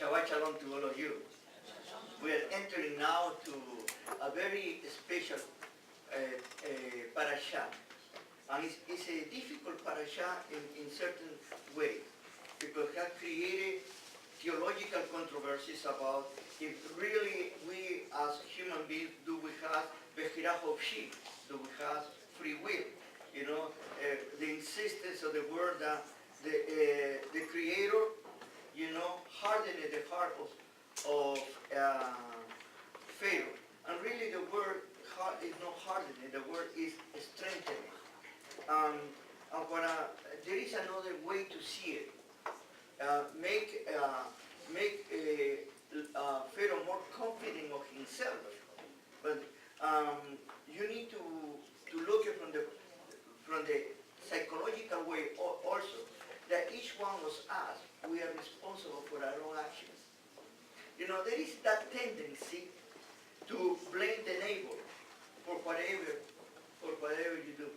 Shabbat Shalom to all of you. We are entering now to a very special parasha. And it's a difficult parasha in certain ways, because it has created theological controversies about if really we as human beings, do we have Beshalach of Shear? Do we have free will? You know, the insistence of the word that the Creator, you know, hardened the heart of Pharaoh. And really the word is not hardening, the word is strengthening. There is another way to see it. Make Pharaoh more confident of himself. But you need to look at from the psychological way also, that each one of us, we are responsible for our own actions. You know, there is that tendency to blame the neighbor for whatever you do.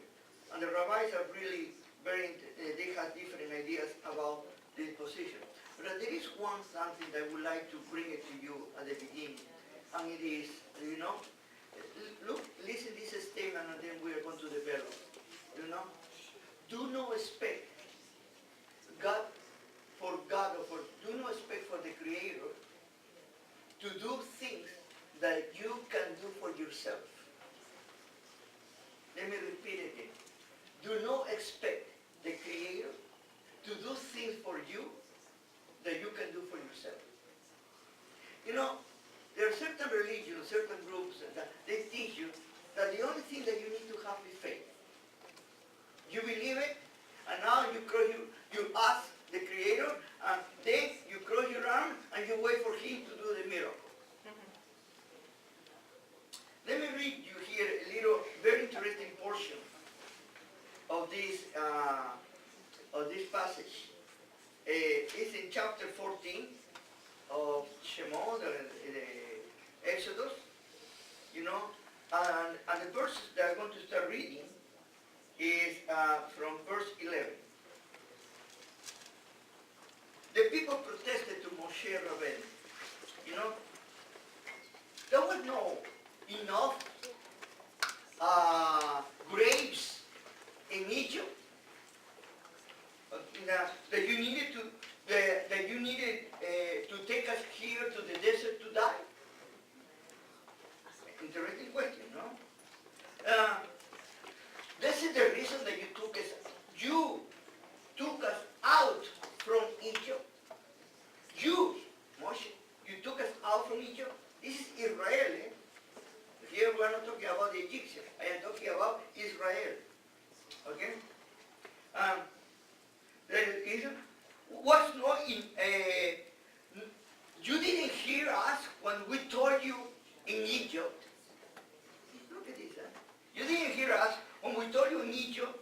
And the rabbis are really they have different ideas about this position. But there is something that I would like to bring it to you at the beginning. And it is, you know, listen to this statement and then we are going to develop. You know, do not expect do not expect for the Creator to do things that you can do for yourself. Let me repeat it again. Do not expect the Creator to do things for you that you can do for yourself. You know, there are certain religions, certain groups that they teach you that the only thing that you need to have is faith. You believe it, and now you ask the Creator, and then you cross your arm and you wait for Him to do the miracle. Let me read you here a little very interesting portion of this passage. It's in chapter 14 of Shemot, the Exodus, you know, and the verses that I'm going to start reading is from verse 11. The people protested to Moshe Rabbi. You know, there was no enough graves in Egypt that you needed to take us here to the desert to die. Interesting question, no? This is the reason that you took us out from Egypt. You, Moshe, you took us out from Egypt. This is Israel. Here we are not talking about the Egyptians. I am talking about Israel. Okay? What's not in? You didn't hear us when we told you in Egypt. Look at this. You didn't hear us when we told you in Egypt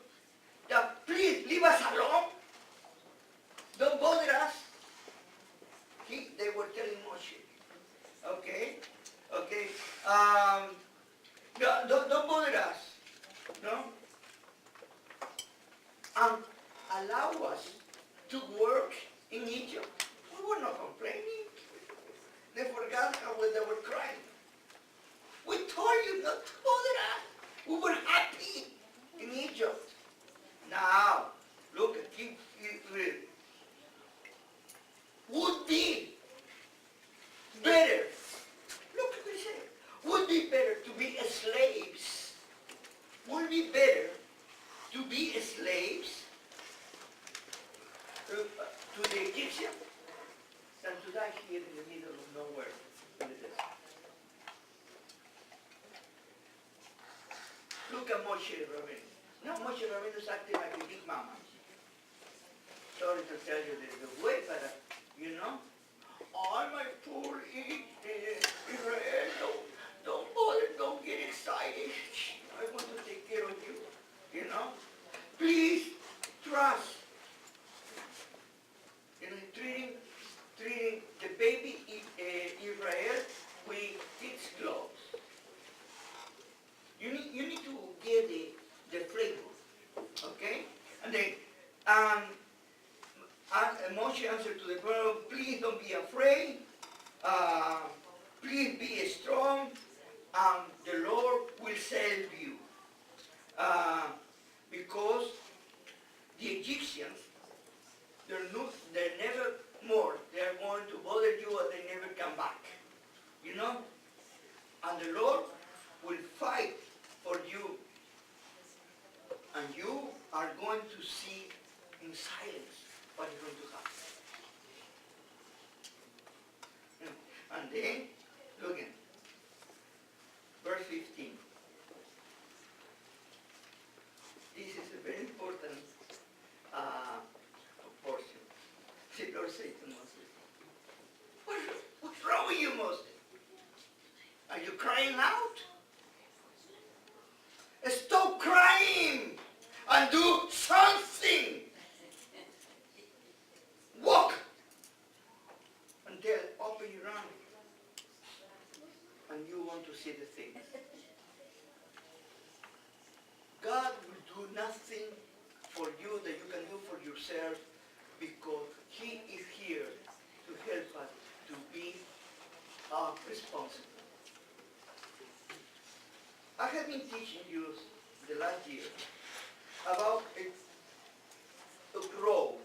that please leave us alone. Don't bother us. They were telling Moshe. Okay? Okay? Don't bother us. No? And allow us to work in Egypt. We were not complaining. They forgot how they were crying. We told you not to bother us. We were happy in Egypt. Now, look at it. Would be better. Look at what he said. Would be better to be slaves. Would be better to be slaves to the Egyptians than to die here in the middle of nowhere in the desert. Look at Moshe Rabbeinu. Now Moshe Rabbeinu is acting like a big mama. Sorry to tell you the way, but you know, all my poor Israel, don't bother, don't get excited. I want to take care of you, you know. Please trust. You know, treating the baby Israel with kids' gloves. You need to get the flavor, okay? And then And Moshe answered to the Pharaoh, please don't be afraid. Please be strong. The Lord will save you. Because the Egyptians, they're never more. They're going to bother you and they never come back. You know? And the Lord will fight for you. And you are going to see in silence what is going to happen. And then, look at verse 15. This is a very important portion. The Lord said to Moses, what's wrong with you, Moses? Are you crying out? Stop crying and do something. Walk until open your arms and you want to see the things. God will do nothing for you that you can do for yourself because He is here to help us to be responsible. I have been teaching you the last year about a role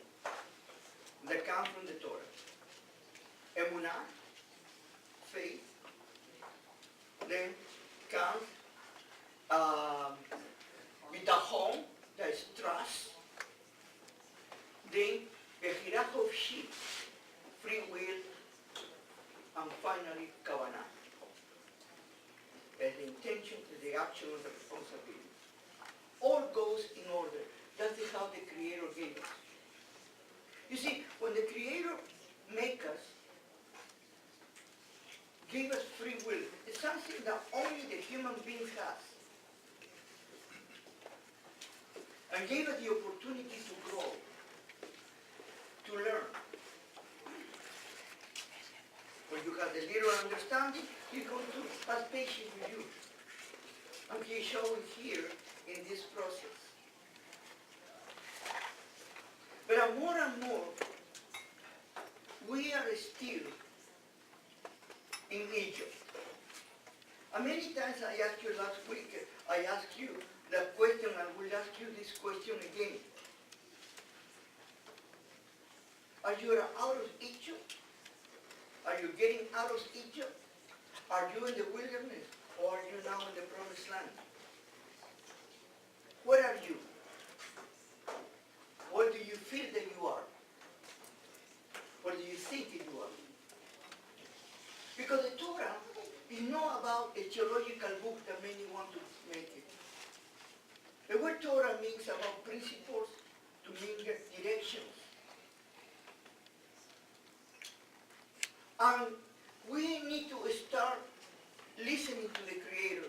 that comes from the Torah. Emunah, faith. Then comes bitachon, that is trust. Then bechirah of sheep, free will. And finally, kavanah. As the intention, the action, and the responsibility. All goes in order. That is how the Creator gave us. You see, when the Creator made us, gave us free will, it's something that only the human beings has. And gave us the opportunity to grow, to learn. When you have the little understanding, He's going to have patience with you. And He showing here in this process. But more and more, we are still in Egypt. And many times I asked you last week, I asked you that question, and will ask you this question again. Are you out of Egypt? Are you getting out of Egypt? Are you in the wilderness? Or are you now in the promised land? Where are you? What do you feel that you are? What do you think that you are? Because the Torah is not about a theological book that many want to make it. The word Torah means about principles to mean directions. And we need to start listening to the Creator.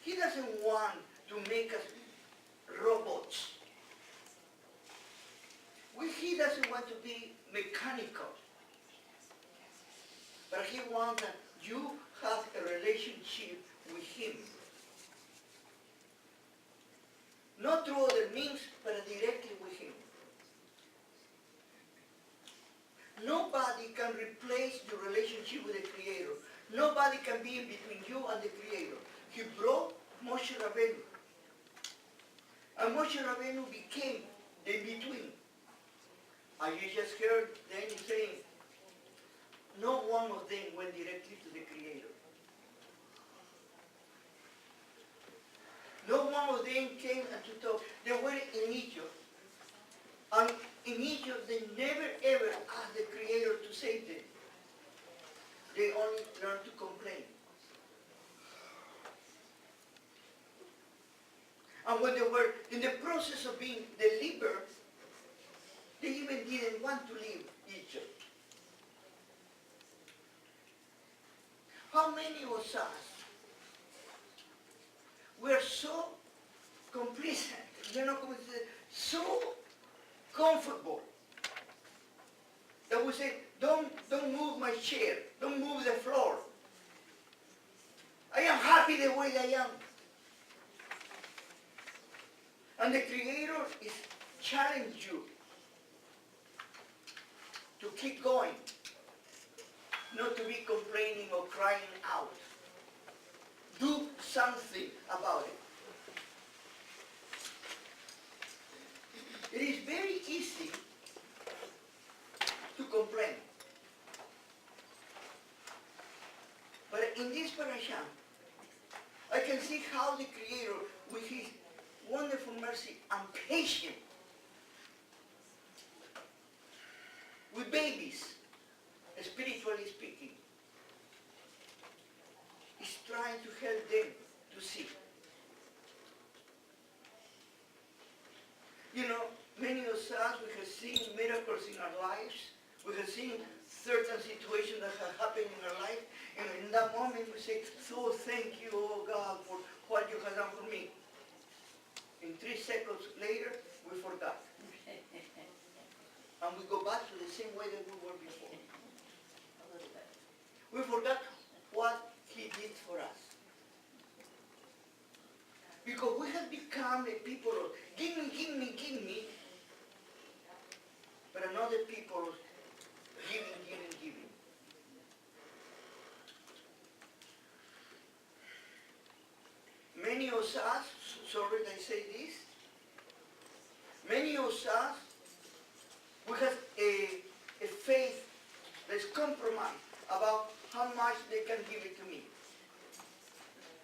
He doesn't want to make us robots. He doesn't want to be mechanical. But He wants that you have a relationship with Him. Not through other means, but directly with Him. Nobody can replace your relationship with the Creator. Nobody can be between you and the Creator. He brought Moshe Rabbeinu. And Moshe Rabbeinu became the in-between. And you just heard Danny saying, no one of them went directly to the Creator. No one of them came and to talk. They were in Egypt. And in Egypt, they never ever asked the Creator to save them. They only learned to complain. And when they were in the process of being delivered, they even didn't want to leave Egypt. How many of us were so complacent, so comfortable, that we say, don't move my chair, don't move the floor. I am happy the way I am. And the Creator is challenge you to keep going, not to be complaining or crying out. Do something about it. It is very easy to complain. But in this parasha, I can see how the Creator, with His wonderful mercy and patience, with babies, spiritually speaking, is trying to help them to see. You know, many of us, we have seen miracles in our lives. We have seen certain situations that have happened in our life. And in that moment we say, so thank you, oh God, for what you have done for me. And 3 seconds later, we forgot. And we go back to the same way that we were before. We forgot what He did for us. Because we have become a people of give me, give me, give me. But another people of giving, giving, giving. Many of us, sorry that I say this, many of us, we have a faith that's compromised about how much they can give it to me,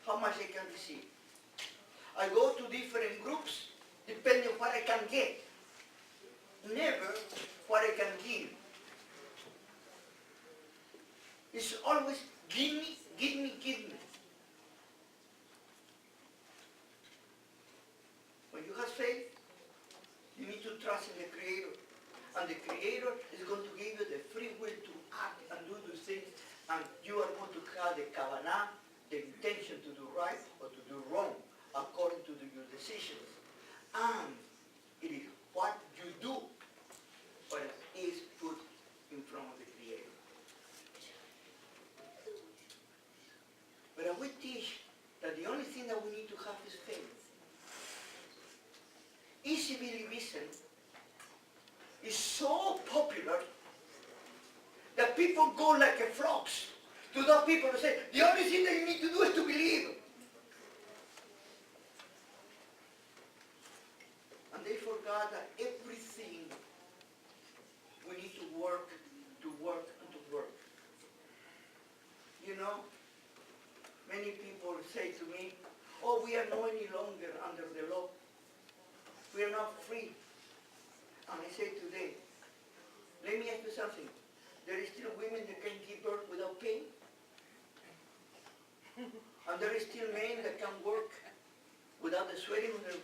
how much they can receive. I go to different groups depending on what I can get, never what I can give. It's always give me, give me, give me. When you have faith, you need to trust in the Creator. And the Creator is going to give you the free will to act and do those things. And you are going to have the kavanah, the intention to do right or to do wrong, according to your decisions. And it is what you do, what is put in front of the Creator. But we teach that the only thing that we need to have is faith. Easy believism is so popular that people go like a flocks to those people and say, the only thing that you need to do is to believe. And they forgot that everything we need to work, and to work. You know, many people say to me, oh, we are no any longer under the law. We are not free. And I say to them, let me ask you something. There is still women that can give birth without pain. And there is still men that can work without the sweating of their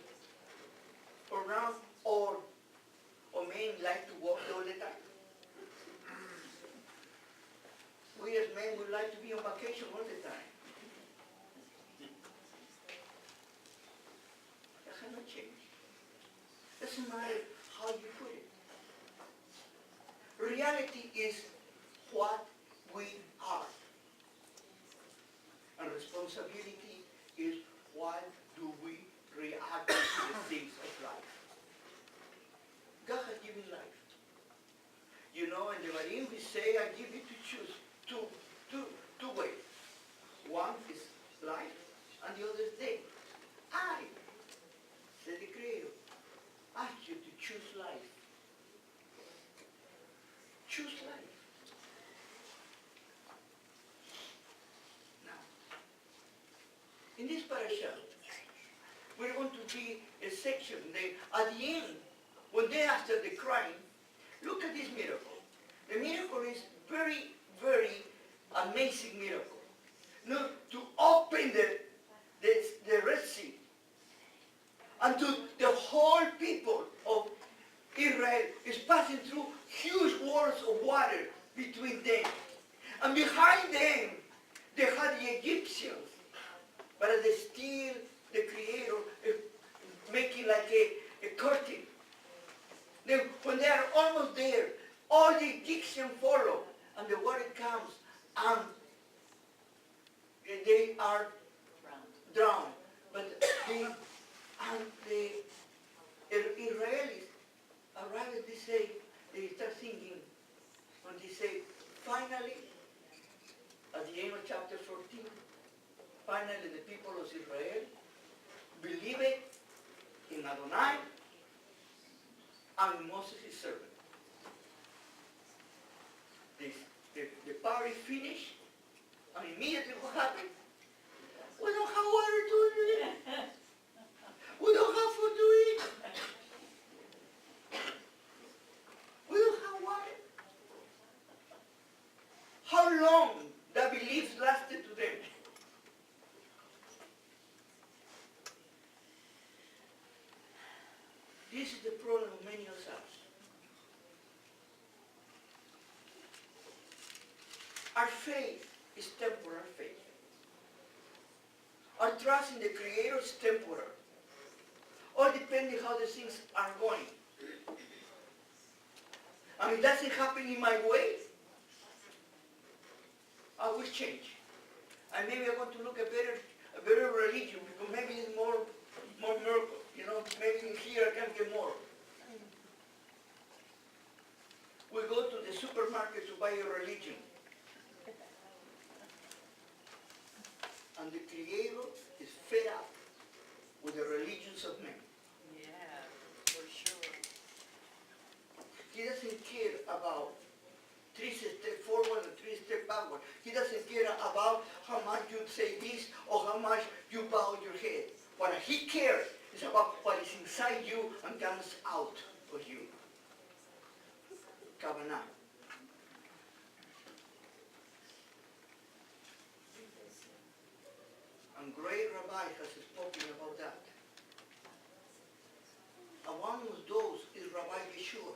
pronouns, or men like to work all the time. We as men would like to be on vacation all the time. That has not changed. Doesn't matter how you put it. Reality is what we are. And responsibility is what do we react to the things of life. God has given life. You know, in the Barim we say, I give you to choose two ways. One is life and the other is death. I, said the Creator, ask you to choose life. Choose life. Now, in this parasha, we're going to see a section at the end, when they after the crying, look at this miracle. The miracle is very, very amazing miracle. Now, to open the Red Sea, and to the whole people of Israel is passing through huge walls of water between them. And behind them, they had the Egyptians. But still, the Creator is making like a curtain. Then when they are almost there, all the Egyptians follow, and the water comes, and they are drowned. But the Israelis finally the people of Israel believed in Adonai and in Moses his servant. The party finished, and immediately what happened? We don't have water to drink. We don't have food to eat. We don't have water. How long that belief lasted to them? This is the problem of many of us. Our faith is temporal faith. Our trust in the Creator is temporal. All depending how the things are going. And if it doesn't happen in my way, I will change. And maybe I want to look at a better religion, because maybe it's more miracle. You know, maybe in here I can get more. We go to the supermarket to buy a religion. And the Creator is fed up with the religions of men. Yeah, for sure. He doesn't care about 3 steps forward and 3 steps backward. He doesn't care about how much you say this or how much you bow your head. What he cares is about what is inside you and comes out of you. Kavanah. And great Rabbi has spoken about that. And one of those is Rabbi Yashuv,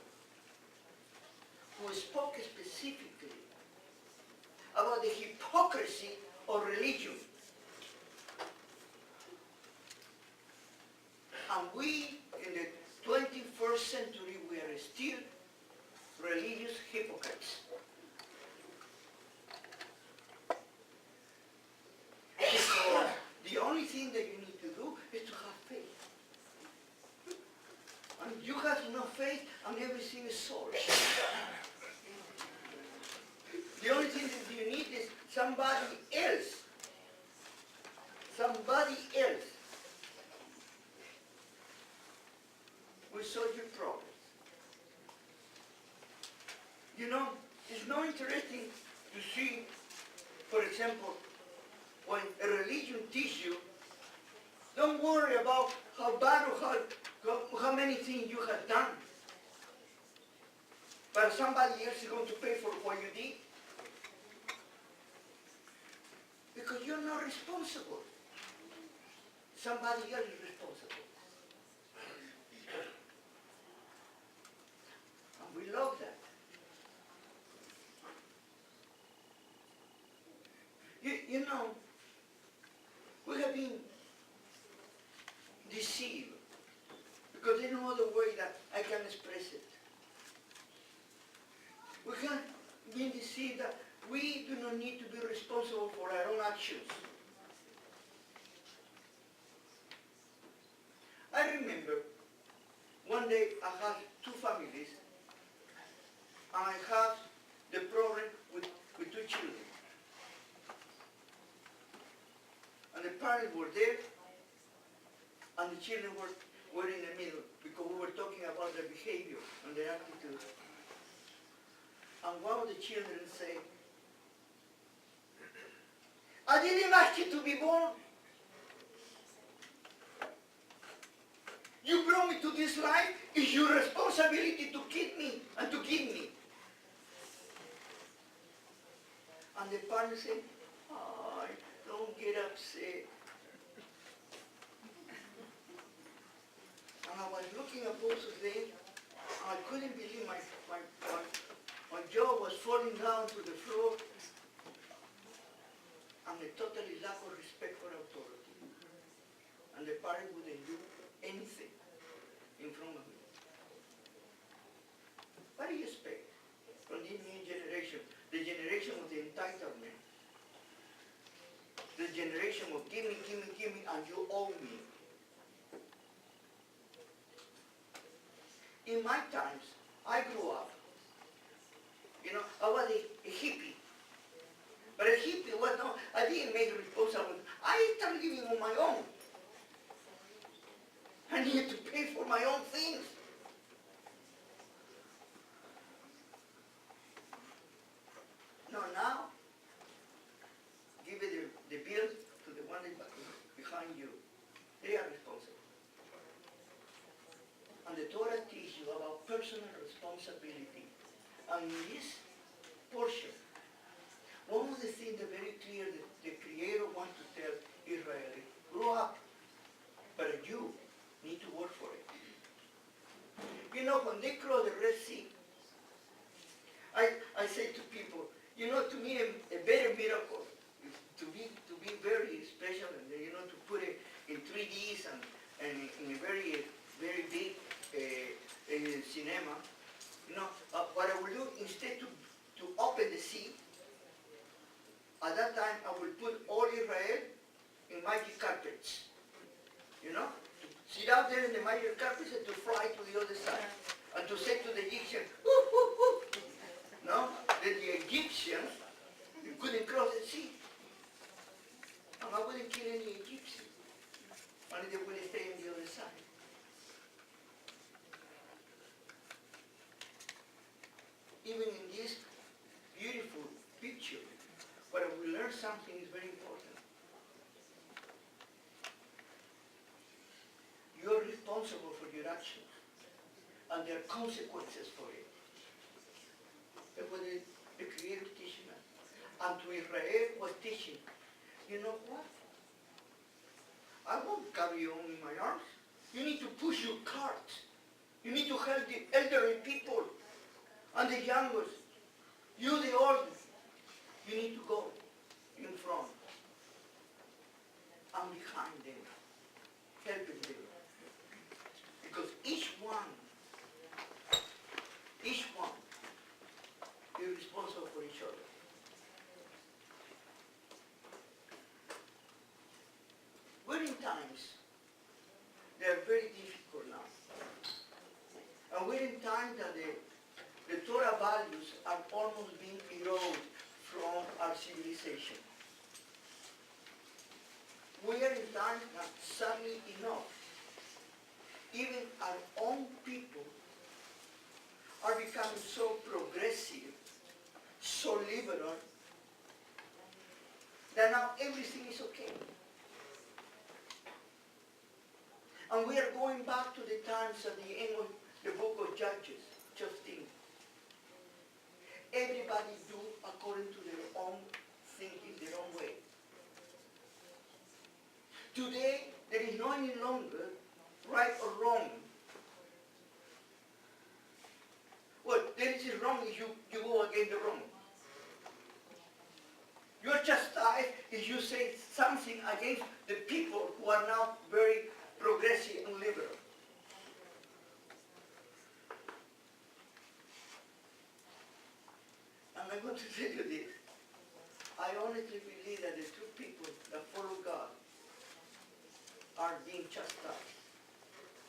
who spoke specifically about the hypocrisy of religion. And we, in the 21st century, we are still religious hypocrites. Because the only thing that you need to do is to have faith. And you have no faith and everything is source. The only thing that you need is somebody else. Somebody else will solve your problems. You know, it's not interesting to see, for example, when a religion teaches you, don't worry about how bad or how many things you have done. But somebody else is going to pay for what you did. Because you're not responsible. Somebody else is responsible. And we love that. You know, we have been deceived because there's no other way that I can express it. We have been deceived that we do not need to be responsible for our own actions. I remember one day I had 2 families and I had the problem with 2 children. And the parents were there and the children were in the middle because we were talking about their behavior and their attitude. And one of the children said, I didn't ask you to be born. You brought me to this life. It's your responsibility to keep me and to give me. And the parent said, oh, don't get upset. And I was looking at both of them, and I couldn't believe my jaw was falling down to the floor, and a totally lack of respect for authority. And the parent wouldn't do anything in front of me. What do you expect from this new generation? The generation of the entitlement. The generation of give me, and you owe me. In my times, I grew up. You know, I was a hippie. But a hippie was not, I didn't make responsible. I started giving on my own. I needed to pay for my own things. No, now, give it the bill to the one behind you. They are responsible. And the Torah teaches you about personal responsibility. And in this portion, one of the things that very clear that the Creator wants to tell Israel is, grow up, but you need to work for it. You know, when they cross the Red Sea, I say to people, you know, to me a better miracle is to be very special and, you know, to put it in 3Ds and in a very big cinema. You know, what I will do, instead to open the sea, at that time I will put all Israel in magic carpets. You know, to sit out there in the magic carpets and to fly to the other side. And to say to the Egyptians, whoo, whoo, whoo. No, that the Egyptians couldn't cross the sea. And I wouldn't kill any Egyptian. Only they would stay on the other side. Even in this beautiful picture, but we learn something is very important. You are responsible for your actions, and there are consequences for it. That's what the Creator teaching us. And to Israel was teaching, you know what? I won't carry you in my arms. You need to push your cart. You need to help the elderly people and the youngest. You, the oldest. You need to go in front and behind them, helping them. Because each one is responsible for each other. We're in times that are very difficult now. And we're in times that the Torah values are almost being eroded from our civilization. We are in times that, sadly enough, even our own people are becoming so progressive, so liberal, that now everything is okay. And we are going back to the times at the end of the book of Judges. Just think. Everybody do according to their own thinking, their own way. Today, there is no any longer right or wrong. Well, there is wrong if you go against the wrong. You are chastised if you say something against the people who are now very progressive and liberal. And I'm going to tell you this. I honestly believe that the true people that follow God are being chastised,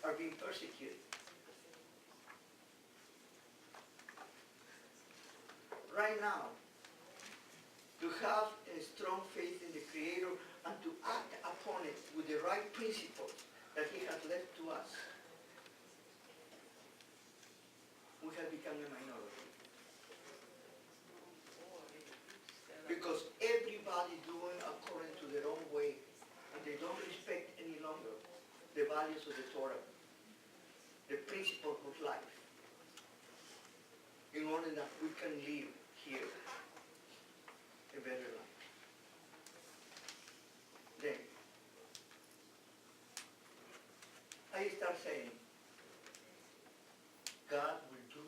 are being persecuted. Right now, to have a strong faith in the Creator and to act upon it with the right principles that He has left to us, we have become a minority. Because everybody doing according to their own way, and they don't respect any longer the values of the Torah, the principles of life, in order that we can live here a better life. Then, I start saying, God will do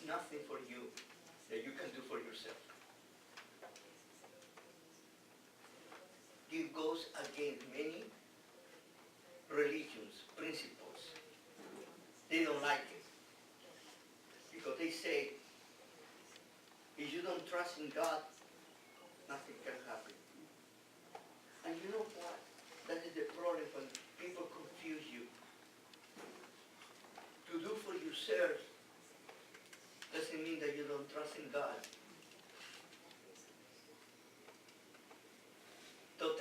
nothing for you that you can do for yourself. It goes against many religions, principles. They don't like it. Because they say, if you don't trust in God, nothing can happen. And you know what? That is the problem when people confuse you. To do for yourself doesn't mean that you don't trust in God. Totally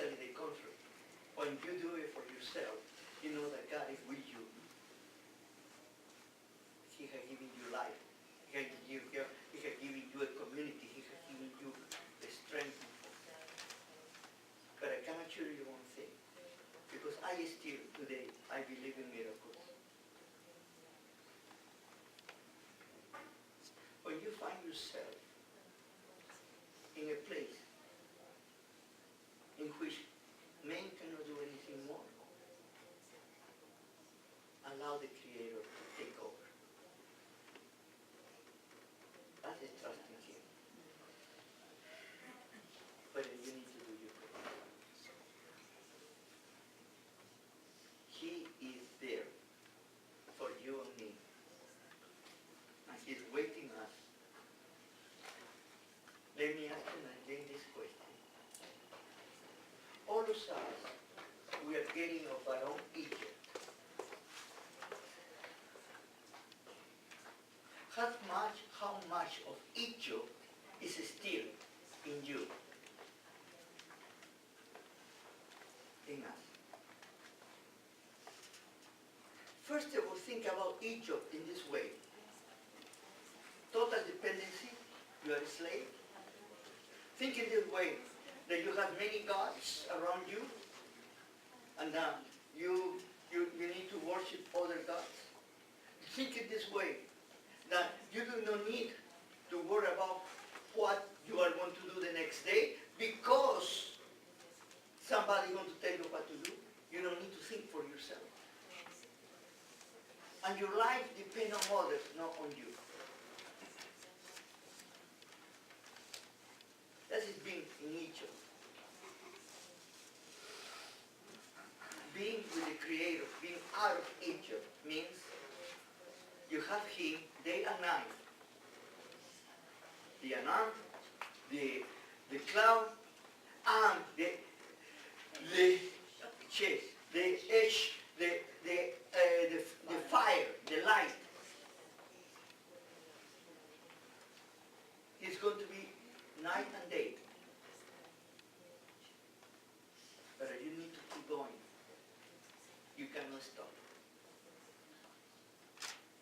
yourself in a place in which man cannot do anything more. Allow the Creator to take over. That is trusting Him. But you need to do your part. He is there for you and me. And He's waiting us. Let me ask you again this question. All of us, we are getting of our own Egypt. How much of Egypt is still in you? In us. First of all, think about Egypt in this way. Total dependency, you are a slave. Think in this way, that you have many gods around you, and you need to worship other gods. Think in this way, that you do not need to worry about what you are going to do the next day, because somebody is going to tell you what to do. You don't need to think for yourself. And your life depends on others, not on you. That is being in Egypt. Being with the Creator, being out of Egypt, means you have Him day and night. The Anan, the cloud, and the chase, the edge, the fire, the light. It's going to be night and day. But you need to keep going. You cannot stop.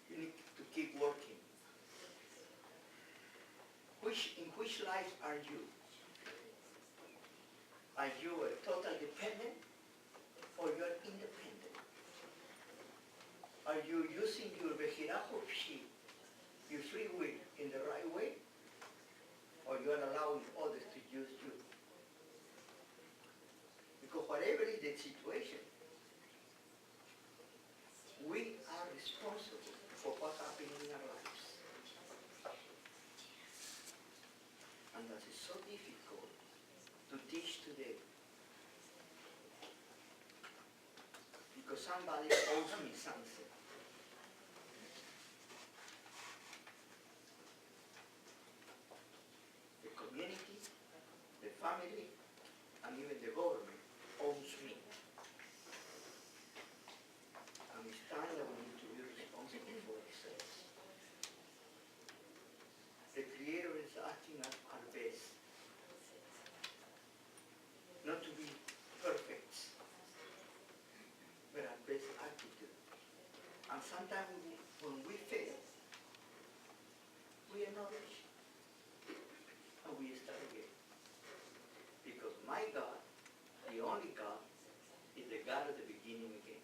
You need to keep working. In which life are you? Are you a total dependent, or you are independent? Are you using your Beshalach of sheep, your free will, in the right way? Or you are allowing others to use you? Because whatever is the situation, we are responsible for what happens in our lives. And that is so difficult to teach today. Because somebody owes me something. The community, the family, and even the government owns me. And it's time that we need to be responsible for ourselves. The Creator is asking us our best. Not to be perfect, but our best attitude. And sometimes when we fail, we acknowledge. And we start again. Because my God, the only God, is the God of the beginning again.